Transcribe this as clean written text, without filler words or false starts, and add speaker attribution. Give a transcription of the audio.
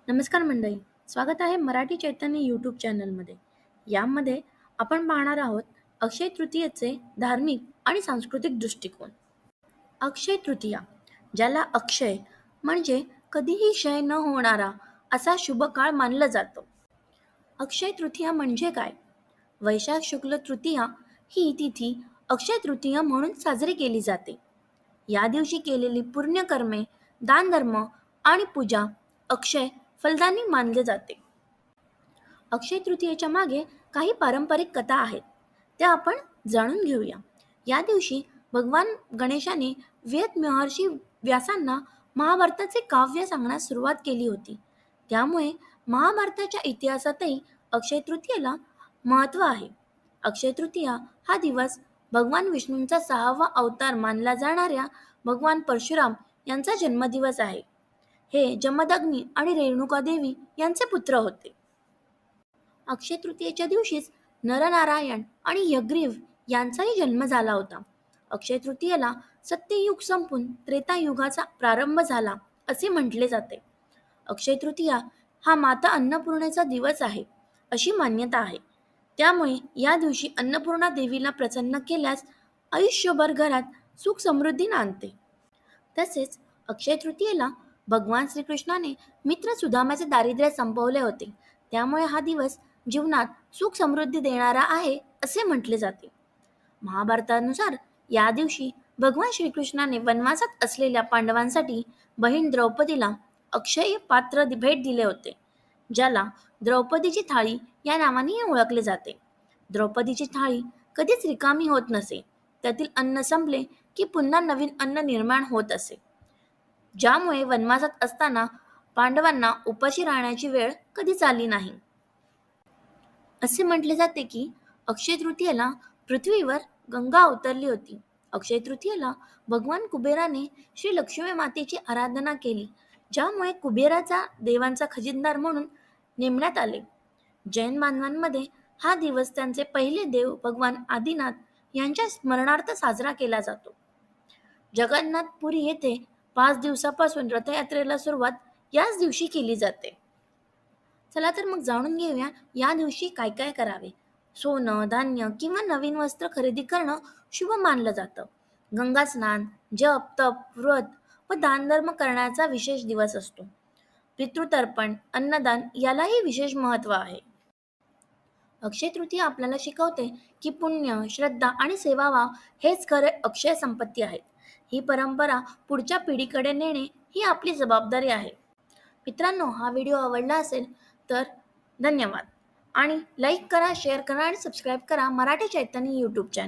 Speaker 1: नमस्कार मंडळी, स्वागत आहे मराठी चैतन्य यूट्यूब चॅनलमध्ये. यामध्ये आपण पाहणार आहोत अक्षय तृतीयेचे धार्मिक आणि सांस्कृतिक दृष्टिकोन. अक्षय तृतीया, ज्याला अक्षय म्हणजे कधीही क्षय न होणारा असा शुभ काळ मानलं जातं. अक्षय तृतीया म्हणजे काय? वैशाख शुक्ल तृतीया ही तिथी अक्षय तृतीया म्हणून साजरी केली जाते. या दिवशी केलेली पुण्यकर्मे, दानधर्म आणि पूजा अक्षय फलदायी मानले जाते. अक्षय तृतीयेच्या मागे काही पारंपरिक कथा आहेत, त्या आपण जाणून घेऊया. या दिवशी भगवान गणेशाने वेद महर्षी व्यासांना महाभारताचे काव्य सांगण्यास सुरुवात केली होती. त्यामुळे महाभारताच्या इतिहासातही अक्षय तृतीयेला महत्त्व आहे. अक्षय तृतीया हा दिवस भगवान विष्णूंचा 6वा अवतार मानला जाणाऱ्या भगवान परशुराम यांचा जन्मदिवस आहे. हे जमदग्नी आणि रेणुकादेवी यांचे पुत्र होते. अक्षय तृतीयेच्या दिवशीच नरनारायण आणि यग्रीव यांचाही जन्म झाला होता. अक्षय तृतीयेला सत्ययुग संपून त्रेतायुगाचा प्रारंभ झाला असे म्हटले जाते. अक्षय तृतीया हा माता अन्नपूर्णेचा दिवस आहे अशी मान्यता आहे. त्यामुळे या दिवशी अन्नपूर्णा देवीला प्रसन्न केल्यास आयुष्यभर घरात सुख समृद्धी नांदते. तसेच अक्षय तृतीयेला भगवान श्रीकृष्णाने मित्र सुदामाचे दारिद्र्य संपवले होते. त्यामुळे हा दिवस जीवनात सुख समृद्धी देणारा आहे असे म्हटले जाते. महाभारतानुसार या दिवशी भगवान श्रीकृष्णाने वनवासात असलेल्या पांडवांसाठी बहीण द्रौपदीला अक्षय पात्र भेट दिले होते, ज्याला द्रौपदीची थाळी या नावानेही ओळखले जाते. द्रौपदीची थाळी कधीच रिकामी होत नसे. त्यातील अन्न संपले की पुन्हा नवीन अन्न निर्माण होत असे, ज्यामुळे वनवासात असताना पांडवांना उपाशी राहण्याची वेळ कधीच आली नाही. असे म्हटले जाते की अक्षय तृतीयेला पृथ्वीवर गंगा अवतरली होती. अक्षय तृतीयेला भगवान कुबेराने श्री लक्ष्मी मातेची आराधना केली, ज्यामुळे कुबेराचा देवांचा खजिनदार म्हणून नेमण्यात आले. जैन बांधवांमध्ये हा दिवस त्यांचे पहिले देव भगवान आदिनाथ यांच्या स्मरणार्थ साजरा केला जातो. जगन्नाथपुरी येथे 5 दिवसापासून रथयात्रेला सुरुवात याच दिवशी केली जाते. चला तर मग जाणून घेऊया या दिवशी काय काय करावे. सोनं, धान्य किंवा नवीन वस्त्र खरेदी करणं शुभ मानलं जातं. गंगा स्नान, जप, तप, व्रत व दानधर्म करण्याचा विशेष दिवस असतो. पितृतर्पण, अन्नदान यालाही विशेष महत्त्व आहे. अक्षय तृतीया आपल्याला शिकवते की पुण्य, श्रद्धा आणि सेवाभाव हेच खरे अक्षय संपत्ती आहेत. ही परंपरा पुढच्या पिढीकडे नेणे ही आपली जबाबदारी आहे. मित्रांनो, हा व्हिडिओ आवडला असेल तर धन्यवाद आणि लाईक करा, शेअर करा आणि सबस्क्राईब करा मराठी चैतन्य यूट्यूब चॅनल.